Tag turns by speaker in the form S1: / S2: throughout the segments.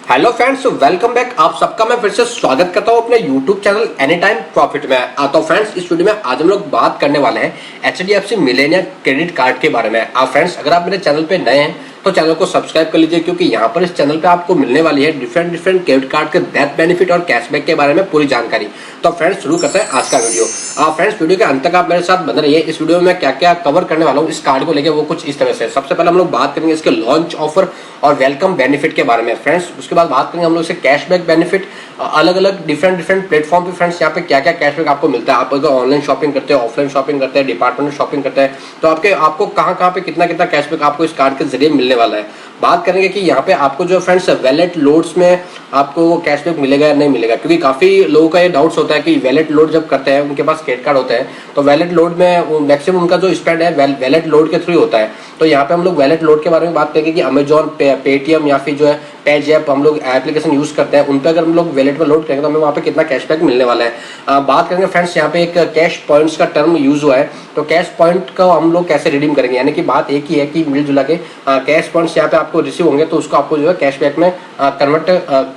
S1: Hello friends, welcome back. आप सबका मैं फिर से स्वागत करता हूं अपने YouTube channel any time profit में। तो फ्रेंड्स, इस वीडियो में आज हम लोग बात करने वाले हैं HDFC मिलेनियर क्रेडिट कार्ड के बारे में। फ्रेंड्स, अगर आप मेरे चैनल पे नए हैं तो चैनल को सब्सक्राइब कर लीजिए, क्योंकि यहाँ पर इस चैनल पे आपको मिलने वाली है डिफरेंट क्रेडिट कार्ड के डेथ बेनिफिट और कैशबैक के बारे में पूरी जानकारी। तो फ्रेंड्स, शुरू करते हैं आज का वीडियो। फ्रेंड्स, वीडियो के अंत तक आप मेरे साथ बने रहिए। इस वीडियो में मैं क्या क्या कवर करने वाला हूँ इस कार्ड को लेकर, वो कुछ इस तरह से। सबसे पहले हम लोग बात करेंगे इसके लॉन्च ऑफर और वेलकम बेनिफिट के बारे में फ्रेंड्स। उसके बाद बात करेंगे हम लोग इसके कैशबैक बेनिफिट, अलग अलग डिफरेंट प्लेटफॉर्म पे फ्रेंड्स यहाँ पे क्या क्या कैशबैक आपको मिलता है। आप अगर ऑनलाइन शॉपिंग करते हैं, ऑफलाइन शॉपिंग करते हैं, डिपार्टमेंट शॉपिंग करते हैं, तो आपको कहाँ पे कितना कैशबैक आपको इस कार्ड के जरिए मिलने वाला है। बात करेंगे कि यहाँ पे आपको जो फ्रेंड्स वैलेट लोड्स में आपको वो कैशबैक मिलेगा या नहीं मिलेगा, क्योंकि काफी लोगों का ये डाउट्स होता है कि वैलेट लोड जब करते हैं, उनके पास क्रेडिट कार्ड होते हैं, तो वैलेट लोड में मैक्सिमम उनका जो स्पेंड है वैलेट लोड के थ्रू होता है। तो यहाँ पे हम लोग वैलेट लोड के बारे में बात करेंगे कि अमेजॉन, पेटीएम या फिर जो है पेजैप हम लोग एप्लीकेशन यूज करते हैं, उन पे अगर हम लोग वैलेट में लोड करेंगे तो हमें वहाँ पे कितना कैशबैक मिलने वाला है। बात करेंगे फ्रेंड्स, यहाँ पे एक कैश पॉइंट्स का टर्म यूज हुआ है, तो कैश पॉइंट को हम लोग कैसे रिडीम करेंगे, यानी कि बात एक ही है कि मिलजुला के कैश पॉइंट्स यहाँ पे आपको रिसीव होंगे तो उसको आपको जो है कैशबैक में कन्वर्ट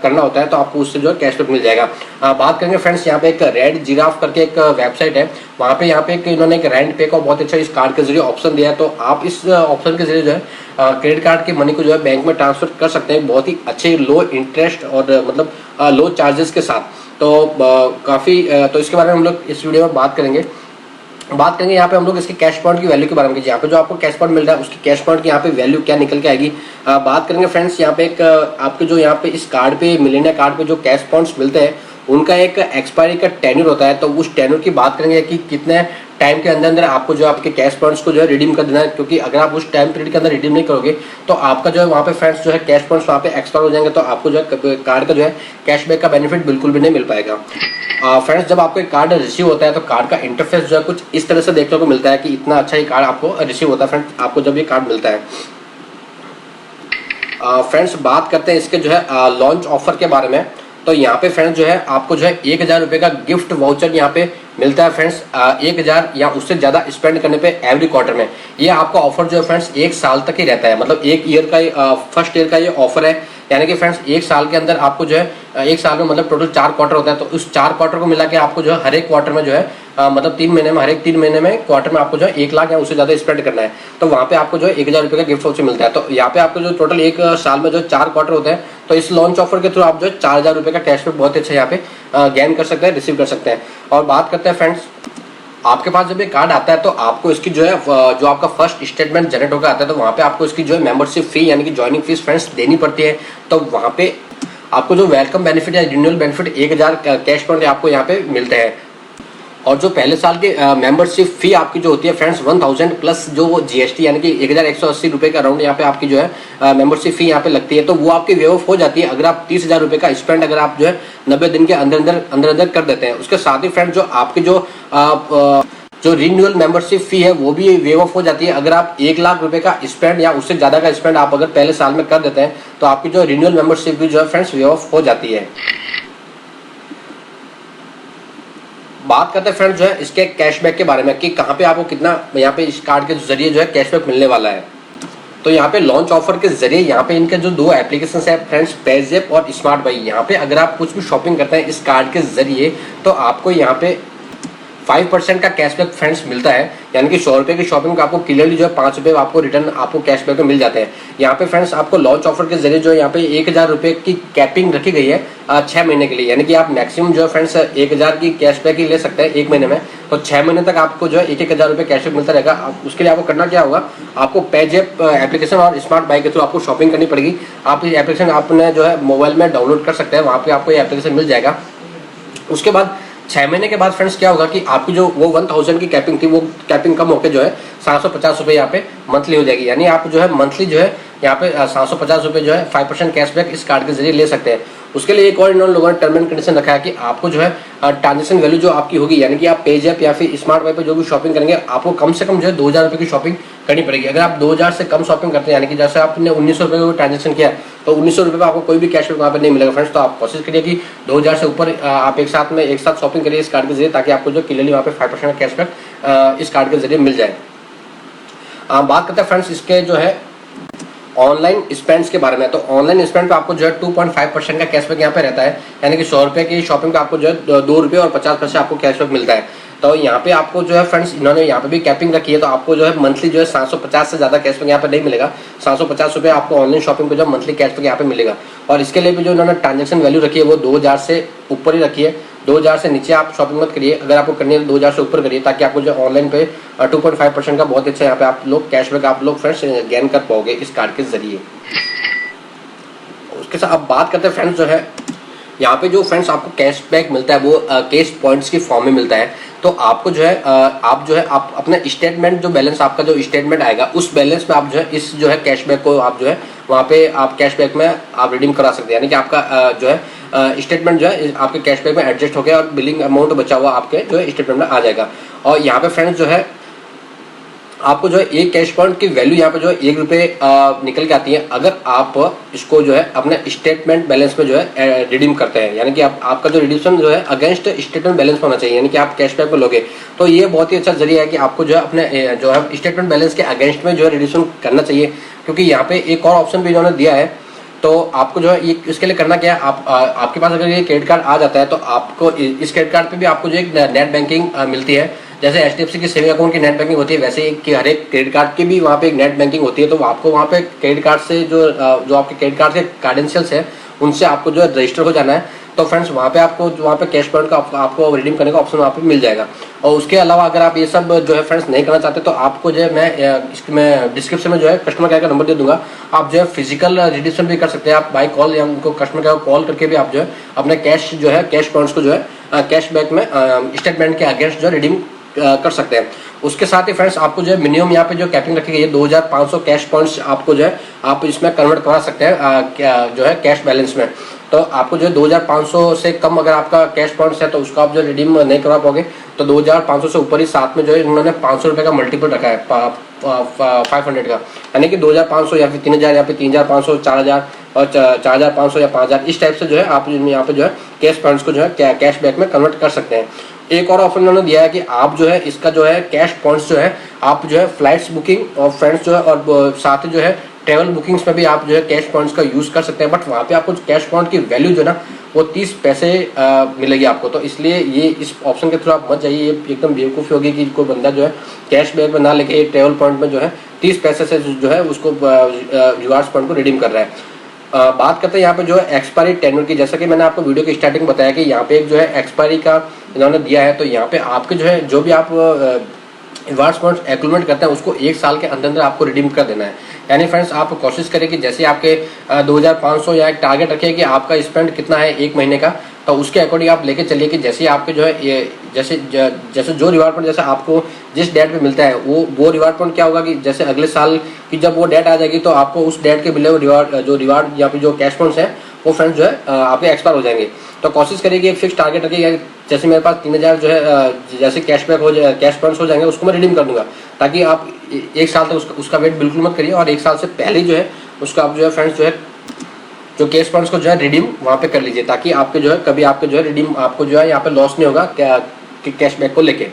S1: करना होता है, तो आपको उससे जो है कैशबैक मिल जाएगा। बात करेंगे फ्रेंड्स, यहाँ पे एक रेड जिराफ करके एक वेबसाइट है, वहाँ पे यहाँ पे इन्होंने एक रेंट पे का बहुत अच्छा इस कार्ड के जरिए ऑप्शन दिया है। तो आप इस ऑप्शन के जरिए जो है क्रेडिट कार्ड की मनी को जो है बैंक में ट्रांसफर कर सकते हैं बहुत ही अच्छे लो इंटरेस्ट और मतलब लो चार्जेस के साथ। तो काफ़ी तो इसके बारे में हम लोग इस वीडियो में बात करेंगे यहाँ पे हम लोग इसके कैश पॉइंट की वैल्यू के बारे में। यहाँ पे जो आपको कैश पॉइंट मिल रहा है उसकी कैश पॉइंट की यहाँ पे वैल्यू क्या निकल के आएगी, बात करेंगे फ्रेंड्स। यहाँ पे एक आपके जो यहाँ पे इस कार्ड पे मिलेनियर कार्ड पे जो कैश पॉइंट्स मिलते हैं उनका एक एक्सपायरी का टेन्योर होता है, तो उस टेन्योर की बात करेंगे कि कितने टाइम के अंदर आपको जो आपके कैश पॉइंट्स को जो है रिडीम कर देना है, क्योंकि अगर आप उस टाइम पीरियड के अंदर रिडीम नहीं करोगे तो आपका जो है वहाँ पे फ्रेंड्स जो है कैश पॉइंट्स वहाँ पे एक्सपायर हो जाएंगे, तो आपको जो है कार्ड का जो है कैशबैक का बेनिफिट बिल्कुल भी नहीं मिल पाएगा। फ्रेंड्स, जब आपको एक कार्ड रिसीव होता है तो कार्ड का इंटरफेस जो है कुछ इस तरह से देखने को मिलता है कि इतना अच्छा ये कार्ड आपको रिसीव होता है फ्रेंड्स, आपको जब ये कार्ड मिलता है। फ्रेंड्स, बात करते हैं इसके जो है लॉन्च ऑफर के बारे में। तो यहाँ पे फ्रेंड्स जो है आपको जो है 1000 रुपये का गिफ्ट वाउचर यहाँ पे मिलता है फ्रेंड्स, 1000 या उससे ज़्यादा स्पेंड करने पे एवरी क्वार्टर में। ये आपका ऑफर जो है फ्रेंड्स 1 साल तक ही रहता है, मतलब 1 ईयर का फर्स्ट ईयर का ये ऑफर है, यानी कि फ्रेंड्स 1 साल के अंदर आपको जो है 1 साल में मतलब टोटल 4 क्वार्टर होता है, तो उस 4 क्वार्टर को मिला के आपको जो है हर एक क्वार्टर में जो है मतलब 3 महीने में, हर एक 3 महीने में क्वार्टर में आपको जो है 1 लाख या उससे ज़्यादा स्पेंड करना है, तो वहाँ पे आपको जो है 1000 रुपये का गिफ्ट वाउचर मिलता है। तो यहाँ पे आपको जो टोटल 1 साल में जो 4 क्वार्टर होते हैं, तो इस लॉन्च ऑफर के थ्रू आप जो है 4000 रुपये का कैशबैक बहुत अच्छा यहाँ पे गेन कर सकते हैं, रिसीव कर सकते हैं। और बात करते हैं फ्रेंड्स, आपके पास जब ये कार्ड आता है तो आपको इसकी जो है जो आपका फर्स्ट स्टेटमेंट जनरेट होकर आता है, तो वहाँ पे आपको इसकी जो है मेंबरशिप फी यानी कि ज्वाइनिंग फीस फ्रेंड्स देनी पड़ती है। तो वहाँ पे आपको जो वेलकम बेनिफिट या रिन्यूअल बेनिफिट 1000 कैश पॉइंट आपको यहाँ पे मिलते हैं, और जो पहले साल की मेंबरशिप फी आपकी जो होती है फ्रेंड्स 1000 प्लस जो GST यानी कि 1180 रुपये का अराउंड यहाँ पे आपकी जो है मेंबरशिप फी यहाँ पे लगती है, तो वो आपकी वेव ऑफ हो जाती है अगर आप 30,000 रुपये का स्पेंड अगर आप जो है 90 दिन के अंदर कर देते हैं। उसके साथ ही फ्रेंड्स जो आपकी जो रिन्यूअल मेंबरशिप फी है वो भी वेव ऑफ हो जाती है अगर आप 1 लाख रुपए का स्पेंड या उससे ज़्यादा का स्पेंड आप अगर पहले साल में कर देते हैं, तो आपकी जो रिन्यूअल मेंबरशिप भी जो है फ्रेंड्स वेव ऑफ हो जाती है। बात करते हैं फ्रेंड्स जो है इसके कैशबैक के बारे में कि कहाँ पे आपको कितना यहाँ पे इस कार्ड के जरिए जो है कैशबैक मिलने वाला है। तो यहाँ पे लॉन्च ऑफर के जरिए यहाँ पे इनके जो 2 एप्लीकेशन है फ्रेंड्स, पेजैप और स्मार्ट बाई, यहाँ पे अगर आप कुछ भी शॉपिंग करते हैं इस कार्ड के जरिए तो आपको यहाँ पे 5% का कैशबैक फ्रेंड्स मिलता है, यानी कि 100 रुपये की शॉपिंग का आपको क्लियरली जो है 5 रुपये आपको रिटर्न आपको कैशबैक में मिल जाते हैं। यहाँ पे फ्रेंड्स आपको लॉन्च ऑफर के जरिए जो है यहाँ पे 1000 रुपये की कैपिंग रखी गई है 6 महीने के लिए, यानी कि आप मैक्सिमम जो है फ्रेंड्स 1000 की कैशबैक ही ले सकते हैं 1 महीने में, तो 6 महीने तक आपको जो है 1000 रुपये कैशबैक मिलता रहेगा। उसके लिए आपको करना क्या होगा, आपको पेजैप एप्लीकेशन और स्मार्ट बाई के थ्रू आपको शॉपिंग करनी पड़ेगी। आप इस एप्लीकेशन आपने जो है मोबाइल में डाउनलोड कर सकते हैं, वहाँ पर आपको ये एप्लीकेशन मिल जाएगा। उसके बाद 6 महीने के बाद फ्रेंड्स क्या होगा कि आपकी जो वो 1000 की कैपिंग थी वो कैपिंग कम होकर जो है 750 रुपये यहाँ पे मंथली हो जाएगी, यानी आप जो है मंथली जो है यहाँ पे 750 रुपये जो है 5% कैशबैक इस कार्ड के जरिए ले सकते हैं। उसके लिए एक और इन्होंने लोगों ने टर्म एंड कंडीशन रखा है कि आपको जो है ट्रांजेक्शन वैल्यू जो आपकी होगी, यानी कि आप पेजैप या फिर स्मार्ट बाई पे जो भी शॉपिंग करेंगे आपको कम से कम जो है 2000 रुपये की शॉपिंग करनी पड़ेगी। अगर आप 2000 से कम शॉपिंग करते हैं, यानी कि जैसे आपने 1900 रुपये का ट्रांजेक्शन किया तो 1900 रुपये में आपको कोई भी कैशबैक वहाँ पे नहीं मिलेगा फ्रेंड्स। तो आप कोशिश करिए कि 2000 से ऊपर आप एक साथ शॉपिंग करिए इस कार्ड के जरिए, ताकि आपको जो क्लियरली वहाँ पे 5% कैशबैक इस कार्ड के जरिए मिल जाए। बात करते हैं फ्रेंड्स इसके जो है ऑनलाइन स्पेंड्स के बारे में। तो ऑनलाइन स्पेंड पे आपको जो है 2.5% का कैशबैक यहाँ पे रहता है, यानी कि 100 रुपये की शॉपिंग पे आपको जो है 2 रुपये और 50 पैसे आपको कैशबैक मिलता है। तो यहाँ पे आपको जो है फ्रेंड्स इन्होंने यहाँ पे भी कैपिंग रखी है, तो आपको जो है मंथली जो है 750 से ज़्यादा कैशबैक यहाँ पे नहीं मिलेगा। 750 रुपये आपको ऑनलाइन शॉपिंग पे जो मंथली कैशबैक यहाँ पे मिलेगा। और इसके लिए भी जो इन्होंने ट्रांजेक्शन वैल्यू रखी है वो 2000 से ऊपर ही रखी है। 2000 से नीचे आप शॉपिंग मत करिए, अगर आपको करनी है 2000 से ऊपर करिए, ताकि आपको जो ऑनलाइन पे 2.5% का बहुत अच्छा यहाँ पे आप लोग कैशबैक आप लोग फ्रेंड्स गेन कर पाओगे इस कार्ड के जरिए। उसके साथ अब बात करते हैं फ्रेंड्स, जो है यहाँ पे जो फ्रेंड्स आपको कैशबैक मिलता है वो कैश पॉइंट्स की फॉर्म में मिलता है। तो आपको जो है आप जो है आप अपना स्टेटमेंट, जो बैलेंस आपका जो स्टेटमेंट आएगा उस बैलेंस में आप जो है इस जो है कैशबैक को आप जो है वहाँ पे आप कैशबैक में आप रिडीम करा सकते हैं। यानी कि आपका जो है स्टेटमेंट जो है आपके कैशबैक में एडजस्ट हो गया और बिलिंग अमाउंट बचा हुआ आपके जो है स्टेटमेंट में आ जाएगा। और यहाँ पे फ्रेंड्स जो है आपको जो है एक कैश पॉइंट की वैल्यू यहाँ पे जो है 1 रुपये निकल के आती है, अगर आप इसको जो है अपने स्टेटमेंट बैलेंस में जो है रिडीम करते हैं। यानी कि आपका जो रिड्यूशन जो है अगेंस्ट स्टेटमेंट बैलेंस होना चाहिए, यानी कि आप कैशबैक पे लोगे तो ये बहुत ही अच्छा जरिया है कि आपको जो है अपने जो है स्टेटमेंट बैलेंस के अगेंस्ट में जो है रिड्यूशन करना चाहिए। क्योंकि यहाँ पे एक और ऑप्शन भी इन्होंने दिया है, तो आपको जो है ये इसके लिए करना क्या है, आपके पास अगर ये क्रेडिट कार्ड आ जाता है तो आपको इस क्रेडिट कार्ड पे भी आपको जो एक नेट बैंकिंग मिलती है। जैसे एचडीएफसी की सेविंग अकाउंट की नेट बैंकिंग होती है, वैसे कि हर एक क्रेडिट कार्ड की भी वहाँ पे एक नेट बैंकिंग होती है। तो आपको वहाँ पे क्रेडिट कार्ड से जो आपके क्रेडिट कार्ड के कार्डेंशियल्स है उनसे आपको जो है रजिस्टर हो जाना है। तो फ्रेंड्स वहाँ पे आपको वहाँ पे कैश पॉइंट का आपको रिडीम करने का ऑप्शन वहाँ पे मिल जाएगा। और उसके अलावा अगर आप ये सब जो है फ्रेंड्स नहीं करना चाहते तो आपको जो है मैं डिस्क्रिप्शन में जो है कस्टमर केयर का नंबर दे दूंगा, आप जो है फिजिकल रिडीम भी कर सकते हैं। आप बाय कॉल या उनको कस्टमर केयर को कॉल करके भी आप जो है अपने कैश जो है कैश पॉइंट्स को जो है कैशबैक में स्टेटमेंट के अगेंस्ट जो है रिडीम कर सकते हैं। उसके साथ ही फ्रेंड्स आपको जो है मिनिमम यहाँ पे जो कैपिंग रखी गई है 2500 कैश पॉइंट्स आपको जो है आप इसमें कन्वर्ट करा सकते हैं जो है कैश बैलेंस में। तो आपको जो है 2500 से कम अगर आपका कैश पॉइंट्स है तो उसको आप जो रिडीम नहीं करवा पाओगे। तो 2500 से ऊपर ही साथ में जो है उन्होंने 500 रुपये का मल्टीपल रखा है 500 का, यानी कि 2500 या फिर 3000 या फिर 3500 4000 और 4500 या 5000 इस टाइप से जो है आप यहाँ पे जो है कैश पॉइंट्स को जो है कैशबैक में कन्वर्ट कर सकते हैं। एक और ऑप्शन उन्होंने दिया है कि आप जो है इसका जो है कैश पॉइंट्स जो है आप जो है फ्लाइट्स बुकिंग और फ्रेंड्स जो है और साथ ही जो है ट्रेवल बुकिंग्स में भी आप जो है कैश पॉइंट्स का यूज़ कर सकते हैं। बट वहाँ पे आपको कैश पॉइंट की वैल्यू जो है ना वो 30 पैसे मिलेगी आपको। तो इसलिए ये इस ऑप्शन के थ्रू आप मत जाइए, ये एकदम बेवकूफ़ी होगी कि कोई बंदा जो है कैश बैक में ना लेके ट्रेवल पॉइंट में जो है 30 पैसे से जो है उसको रिवार्ड्स पॉइंट को रिडीम कर रहा है। बात करते हैं यहाँ पे जो है एक्सपायरी टेन्योर की। जैसा कि मैंने आपको वीडियो की स्टार्टिंग बताया कि यहाँ पे एक जो है एक्सपायरी का इन्होंने दिया है। तो यहाँ पे आपके जो है जो भी आप रिवार्ड्स पॉइंट्स एक्यूमुलेट करते हैं उसको 1 साल के अंदर अंदर आपको रिडीम कर देना है। यानी फ्रेंड्स आप कोशिश करें कि जैसे आपके 2500 या एक टारगेट रखिए कि आपका स्पेंड कितना है 1 महीने का, तो उसके अकॉर्डिंग आप लेके चलिए कि जैसे आपके जो है ये जैसे जो रिवार्ड पॉइंट जैसे आपको जिस डेट पे मिलता है वो रिवार्ड पॉइंट क्या होगा कि जैसे अगले साल की जब वो डेट आ जाएगी तो आपको उस डेट के बिले रिवार्ड या फिर जो कैश पॉइंट्स हैं वो फ्रेंड्स जो है आपके एक्सपायर हो जाएंगे। तो कोशिश करिए कि एक फिक्स टारगेट रखिए, जैसे मेरे पास 3000 जो है जैसे कैशबैक हो जाए कैश पॉइंट्स हो जाएंगे उसको मैं रिडीम कर दूंगा, ताकि आप 1 साल तक उसका वेट बिल्कुल मत करिए और 1 साल से पहले जो है उसका आप जो है फ्रेंड्स जो है जो कैश पॉइंट्स को जो है रिडीम वहाँ पे कर लीजिए, ताकि आपके जो है कभी आपके जो है रिडीम आपको जो है यहाँ पे लॉस नहीं होगा कैशबैक को लेके।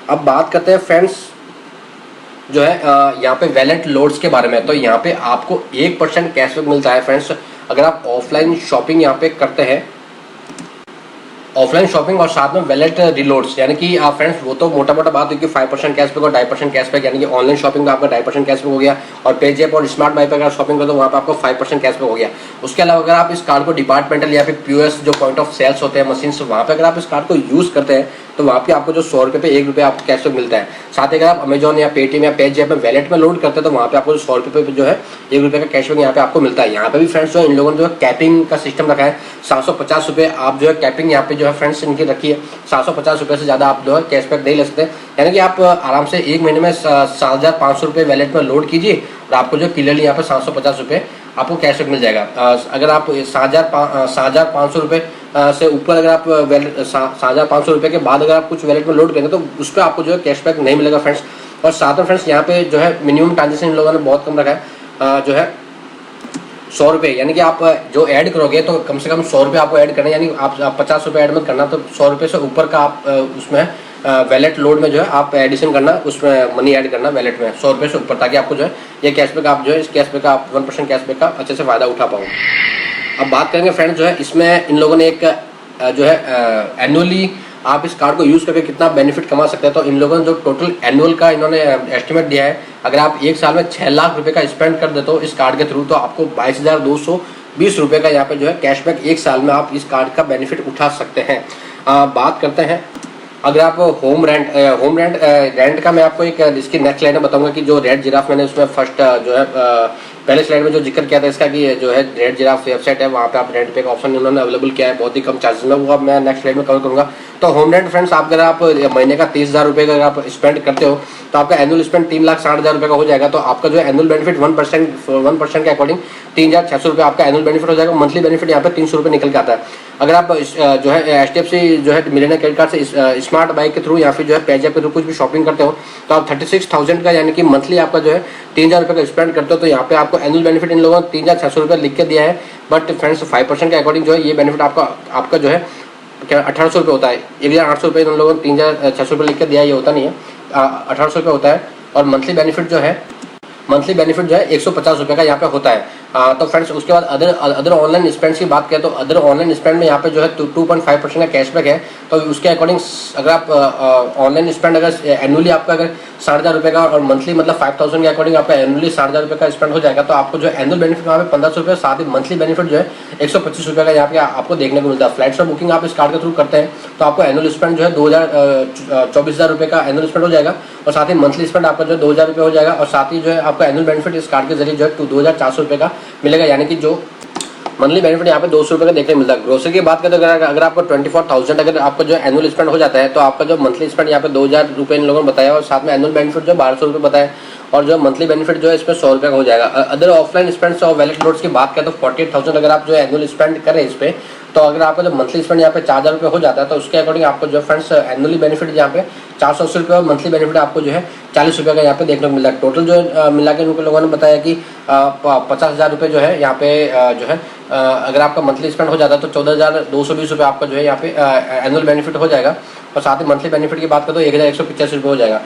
S1: अब बात करते हैं फ्रेंड्स जो है यहाँ पे वैलेट लोड्स के बारे में। तो यहाँ पे आपको 1% कैशबैक मिलता है फ्रेंड्स अगर आप ऑफलाइन शॉपिंग यहाँ पे करते हैं, ऑफलाइन शॉपिंग और साथ में वैलेट रिलोड्स। यानी कि आप फ्रेंड्स वो तो मोटा मोटा बात हुई कि 5% कैशबैक और 2.5% कैशबैक, यानी कि ऑनलाइन शॉपिंग में आपका 2.5% कैशबैक हो गया और पेजेप और स्मार्ट बाई पे अगर शॉपिंग करो तो वहाँ पे आपको 5% कैशबैक हो गया। उसके अलावा अगर आप इस कार्ड को डिपार्टमेंटल या फिर पीओएस जो पॉइंट ऑफ सेल्स होते हैं मशीन से वहाँ पे अगर आप इस कार्ड को यूज़ करते हैं तो वहाँ पे आपको जो 100 रुपये पे 1 रुपये आपको कैशबैक मिलता है। साथ ही अगर आप अमेजॉन या पेटीएम या पेजेप में वैलेट में लोड करते हैं तो वहाँ पे आपको 100 रुपये पे जो है 1 रुपये का कैशबैक यहाँ पे आपको मिलता है। यहाँ पे भी फ्रेंड्स जो इन लोगों ने जो है कैपिंग का सिस्टम रखा है 750 रुपये आप जो है कैपिंग यहाँ पे जो है फ्रेंड्स इनकी रखी है। 750 रुपये से ज़्यादा आप जो है कैशबैक नहीं ले सकते, यानी कि आप आराम से 1 महीने में 7500 रुपये वैलेट में लोड कीजिए और आपको जो क्लियरली यहाँ पे 750 रुपये आपको कैशबैक मिल जाएगा। अगर आप 7500 रुपये से ऊपर अगर आप 7500 रुपये के बाद अगर आप कुछ वैलेट में लोड करेंगे तो उस पर आपको जो है कैशबैक नहीं मिलेगा फ्रेंड्स। और साथ में फ्रेंड्स यहाँ पे जो है मिनिमम ट्रांजेक्शन इन लोगों ने बहुत कम रखा है जो है 100 रुपये, यानी कि आप जो ऐड करोगे तो कम से कम 100 रुपये आपको ऐड करना है, यानी आप 50 रुपये ऐड मत करना। तो 100 रुपये से ऊपर का आप उसमें वैलेट लोड में जो है आप एडिशन करना, उसमें मनी ऐड करना वैलेट में 100 रुपये से ऊपर, ताकि आपको जो है ये कैशबैक आप जो है इस कैशबैक का आप 1% कैशबैक का अच्छे से फ़ायदा उठा पाओ। अब बात करेंगे फ्रेंड्स जो है इसमें इन लोगों ने एक जो है एनुअली आप इस कार्ड को यूज़ करके कितना बेनिफिट कमा सकते हैं। तो इन लोगों ने जो टोटल एनुअल का इन्होंने एस्टिमेट दिया है, अगर आप एक साल में 6 लाख रुपए का स्पेंड कर देते हो इस कार्ड के थ्रू, तो आपको 22,220 रुपये का यहाँ पे जो है कैशबैक एक साल में आप इस कार्ड का बेनिफिट उठा सकते हैं। बात करते हैं अगर आप होम रेंट का मैं आपको एक इसकी नेक्स्ट स्लाइड में बताऊंगा कि जो रेड जिराफ मैंने उसमें फर्स्ट जो है पहले स्लाइड में जो जिक्र किया था इसका कि जो है रेड जिराफ वेबसाइट है, वहाँ पे आप रेंट पे का ऑप्शन उन्होंने अवेलेबल किया है बहुत ही कम चार्जेस में, वो अब मैं नेक्स्ट स्लाइड में कवर करूँगा। तो होम रेंट फ्रेंड्स आप अगर आप महीने का 30,000 रुपये का अगर आप स्पेंड करते हो तो आपका एनुअल स्पेंड 3,60,000 रुपये का हो जाएगा। तो आपका जो एनुअल बेनिफिट 1% के अकॉर्डिंग 3,600 रुपये आपका एनुअल बेनिफिट हो जाएगा। मंथली बेनिफिट यहाँ पे 300 रुपये निकल के आता है। अगर आप जो है HDFC जो है मिलेनियर क्रेडिट कार्ड से स्मार्ट बाई के थ्रू या फिर जो है पेजैप के थ्रू कुछ भी शॉपिंग करते हो तो आप 36,000 का यानी कि मंथली आपका जो है 3,000 रुपये का स्पेंड करते हो, तो यहाँ पे आपको एनुअल बेनिफिट इन लोगों ने 3,600 रुपये लिख के दिया है। बट फ्रेंड्स 5% के अकॉर्डिंग जो है ये बेनिफिट आपका जो है क्या 1,800 रुपये होता है। 1,800 रुपये इन लोगों ने 3,600 रुपये लिख के दिया है, ये होता नहीं है, 1,800 रुपये होता है। और मंथली बेनिफिट जो है 150 रुपये का यहाँ पे होता है। तो फ्रेंड्स उसके बाद अदर ऑनलाइन स्पेंड्स की बात करें तो अदर ऑनलाइन स्पेंड में यहाँ पे जो है 2.5% का कैशबैक है। तो उसके अकॉर्डिंग अगर आप ऑनलाइन स्पेंड अगर एनुअली आपका अगर 60,000 रुपये का और मंथली मतलब 5,000 के अकॉर्डिंग आपका एनुअली 60,000 रुपये का स्पेंड हो जाएगा, तो आपको जो एनुअल बेनिफिट वहाँ पे 1,500 रुपये, साथ ही मंथली बेनिफिट जो है 125 रुपये का यहाँ पे आपको देखने को मिलता है। फ्लाइट्स और बुकिंग आप इस कार्ड के थ्रू करते हैं तो आपको एनुअल स्पेंड जो है 24,000 रुपये का एनुअल स्पेंड हो जाएगा, और साथ ही मंथली स्पेंड आपका जो 2,000 रुपये हो जाएगा, और साथ ही जो है आपका एनुअल बेनिफिट इस कार्ड के जरिए जो है 2,400 रुपये का मिलेगा, यानी कि जो मंथली बेनिफिट यहाँ पे 200 रुपये का देखने को मिलता है। ग्रोसरी की बात करें तो अगर आपको 24,000 अगर आपका जो एनुअल स्पेंड हो जाता है तो आपका जो मंथली स्पेंड यहाँ पे 2,000 रुपये इन लोगों ने बताया, और साथ में एनुअल बेनिफिट जो 1,200 रुपये बताया, और जो मंथली बेनिफिट जो है इसमें 100 रुपये का हो जाएगा। अदर ऑफलाइन स्पेंड्स और वैलेट लोड्स की बात करें तो 48,000 अगर आप जो एनुअल स्पेंड करें इस पे, तो अगर आपका जो मंथली स्पेंड यहाँ पे 4,000 रुपये हो जाता है, तो उसके अकॉर्डिंग आपको जो फ्रेंड्स एनुअली बेनिफिट यहाँ पे 480 रुपये और मंथली बेनिफिट आपको जो है 40 रुपये का यहाँ पे देखने को मिलता है। टोटल जो मिला के उनके लोगों ने बताया कि 50,000 रुपये जो है यहाँ पे जो है अगर आपका मंथली स्पेंड हो जाता है तो 14,220 रुपये आपका जो है यहाँ पे एनुअल बेनिफिट हो जाएगा, और साथ ही मंथली बेनिफिट की बात करें तो 1,185 रुपये हो जाएगा।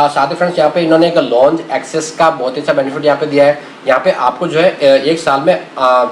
S1: साथ ही फ्रेंड्स यहाँ पे इन्होंने एक लॉन्च एक्सेस का बहुत ही अच्छा बेनिफिट यहाँ पे दिया है। यहाँ पे आपको जो है एक साल में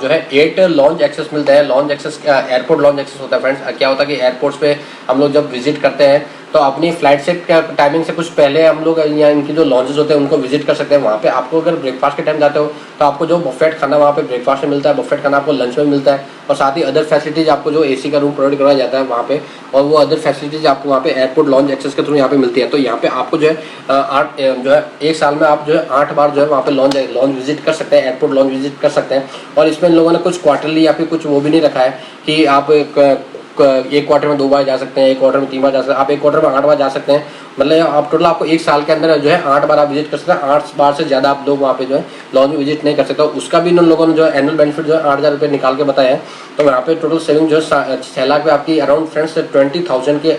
S1: जो है 8 लॉन्च एक्सेस मिलता है। Lounge access airport lounge access होता है फ्रेंड्स। क्या होता है कि एयरपोर्ट्स पे हम लोग जब विजिट करते हैं तो अपनी फ्लाइट से टाइमिंग से कुछ पहले हम लोग यहाँ इनकी जो लॉन्चेस होते हैं उनको विजिट कर सकते हैं। वहाँ पे आपको अगर ब्रेकफास्ट के टाइम जाते हो तो आपको जो बफेट खाना वहाँ पे ब्रेकफास्ट में मिलता है, बफेट खाना आपको लंच में मिलता है, और साथ ही अदर फैसिलिटीज आपको जो AC का रूम प्रोवाइड कराया जाता है वहाँ पे, और वो अदर फैसिलिटीज आपको वहाँ पे एयरपोर्ट लॉन्च एक्सेस के थ्रू यहाँ पे मिलती है। तो यहाँ पे आपको जो है एक साल में आप जो है 8 बार जो है वहाँ पे लॉन्च विजिट कर सकते हैं, एयरपोर्ट लॉन्च विजिट कर सकते हैं। और इसमें इन लोगों ने कुछ क्वार्टरली या फिर कुछ वो भी नहीं रखा है कि आप एक क्वार्टर में 2 बार जा सकते हैं, एक क्वार्टर में 3 बार जा सकते हैं, आप एक क्वार्टर में 8 बार जा सकते हैं। मतलब आप टोटल आपको एक साल के अंदर जो है 8 बार आप विजिट कर सकते हैं। 8 बार से ज़्यादा आप लोग वहाँ पे जो है लॉन्च में विजिट नहीं कर सकते। उसका भी इन लोगों ने जो है एनुअल बेनिफिट जो है 8,000 रुपये निकाल के बताया है। तो यहाँ पे टोटल सेविंग जो है 6 लाख पे आपकी अराउंड फ्रेंड्स 20,000 के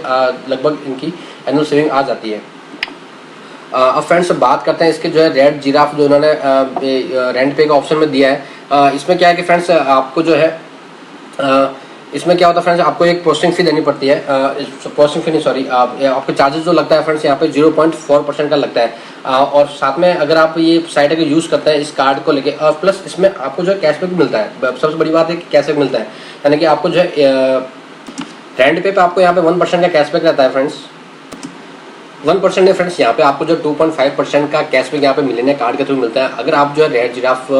S1: लगभग इनकी एनुअल सेविंग आ जाती है। अब फ्रेंड्स बात करते हैं इसके जो है रेड जिराफ जो उन्होंने रेंट पे का ऑप्शन में दिया है। इसमें क्या है कि फ्रेंड्स आपको जो है इसमें क्या होता है फ्रेंड्स, आपको एक प्रोसेसिंग फी देनी पड़ती है। प्रोसेसिंग फी नहीं सॉरी, आपको चार्जेस जो लगता है फ्रेंड्स यहाँ पे 0.4% का लगता है। और साथ में अगर आप ये साइट अगर यूज़ करते हैं इस कार्ड को लेके, और प्लस इसमें आपको जो है कैशबैक मिलता है। सबसे बड़ी बात है कि कैशबैक मिलता है, यानी कि आपको जो है रेंट पे आपको यहाँ पे 1% का कैशबैक रहता है फ्रेंड्स। 1% है फ्रेंड्स, यहाँ पे आपको जो 2.5% का कैशबैक यहाँ पे मिलेनियर कार्ड के थ्रू मिलता है। अगर आप जो है रेड जिराफ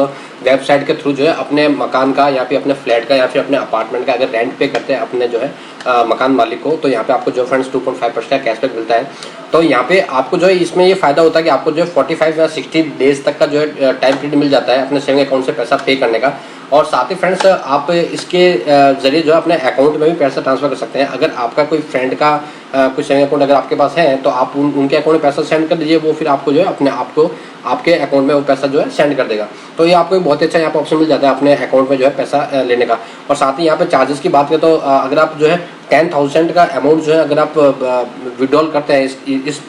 S1: वेबसाइट के थ्रू जो है अपने मकान का या फिर अपने फ्लैट का या फिर अपने अपार्टमेंट का अगर रेंट पे करते हैं अपने जो है मकान मालिक को, तो यहाँ पे आपको जो फ्रेंड्स 2.5% का कैशबैक मिलता है। तो यहाँ पे आपको जो है इसमें ये फायदा होता है कि आपको जो है 45 या 60 डेज तक का जो है टाइम पीरियड मिल जाता है अपने सेविंग अकाउंट से पैसा पे करने का। और साथ ही फ्रेंड्स आप इसके जरिए जो है अपने अकाउंट में भी पैसा ट्रांसफर कर सकते हैं। अगर आपका कोई फ्रेंड का कोई सेविंग अकाउंट अगर आपके पास है तो आप उनके अकाउंट में पैसा सेंड कर दीजिए, वो फिर आपको जो है अपने आपको आपके अकाउंट में वो पैसा जो है सेंड कर देगा। तो ये आपको बहुत अच्छा यहाँ पे ऑप्शन मिल जाता है अपने अकाउंट में जो है पैसा लेने का। और साथ ही यहाँ पे चार्जेस की बात करें तो अगर आप जो है 10,000 का अमाउंट जो है अगर आप विड्रॉल करते हैं इस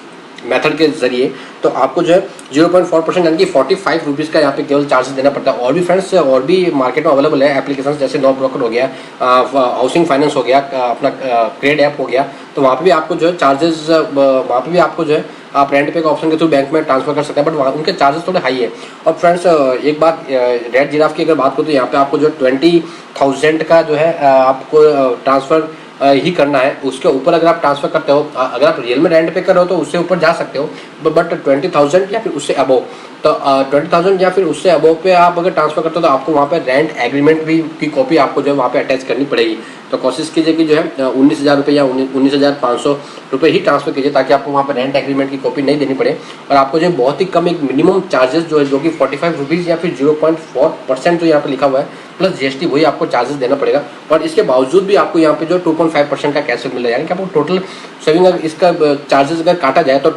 S1: मेथड के जरिए, तो आपको जो है 0.4% यानी कि 45 रुपीज़ का यहाँ पे केवल चार्जेस देना पड़ता है। और भी फ्रेंड्स और भी मार्केट में अवेलेबल है एप्लीकेशन, जैसे नो ब्रोकर हो गया, हाउसिंग फाइनेंस हो गया, अपना क्रेड ऐप हो गया, तो वहाँ पे भी आपको जो है चार्जेस, वहाँ पे भी आपको जो है आप रेंट पे का ऑप्शन के थ्रू बैंक में ट्रांसफर कर सकते हैं, बट वहाँ उनके चार्जेस थोड़े हाई है। और फ्रेंड्स एक बात रेड जिराफ की अगर बात करूँ तो यहाँ पे आपको जो 20,000 का जो है आपको ट्रांसफ़र ही करना है। उसके ऊपर अगर आप ट्रांसफर करते हो, अगर आप रियल में रेंट पे कर रहे हो तो उससे ऊपर जा सकते हो, बट 20,000 या फिर उससे अबव, तो 20,000 या फिर उससे अबव पे आप अगर ट्रांसफर करते हो तो आपको वहाँ पे रेंट एग्रीमेंट भी की कॉपी आपको जो है वहाँ पे अटैच करनी पड़ेगी। तो कोशिश कीजिए कि जो है 19,000 रुपये या 19,500 रुपये ही ट्रांसफर कीजिए, ताकि आपको वहाँ पर रेंट एग्रीमेंट की कॉपी नहीं देनी पड़े। और आपको जो बहुत ही कम एक मिनिमम चार्जेस जो है, जो कि 45 रुपीज़ या फिर 0.4% जो यहाँ पर लिखा हुआ है प्लस GST, वही आपको चार्जेस देना पड़ेगा। और इसके बावजूद भी आपको यहाँ पे जो 2.5% का कैशबैक मिल रहा है, यानी कि आपको टोटल सेविंग अगर इसका चार्जेस अगर काटा जाए तो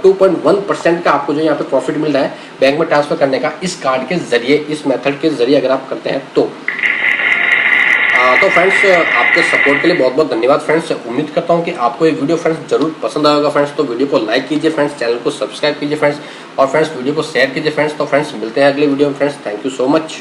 S1: 2.1% का आपको जो यहाँ पे प्रॉफिट मिल रहा है बैंक में ट्रांसफर करने का, इस कार्ड के जरिए, इस मेथड के जरिए अगर आप करते हैं तो। तो फ्रेंड्स आपके सपोर्ट के लिए बहुत बहुत धन्यवाद फ्रेंड्स। उम्मीद करता हूँ कि आपको ये वीडियो फ्रेंड्स जरूर पसंद आएगा फ्रेंड्स। तो वीडियो को लाइक कीजिए फ्रेंड्स, चैनल को सब्सक्राइब कीजिए फ्रेंड्स, और फ्रेंड्स वीडियो को शेयर कीजिए फ्रेंड्स। तो फ्रेंड्स मिलते हैं अगले वीडियो में friends. Thank you so much.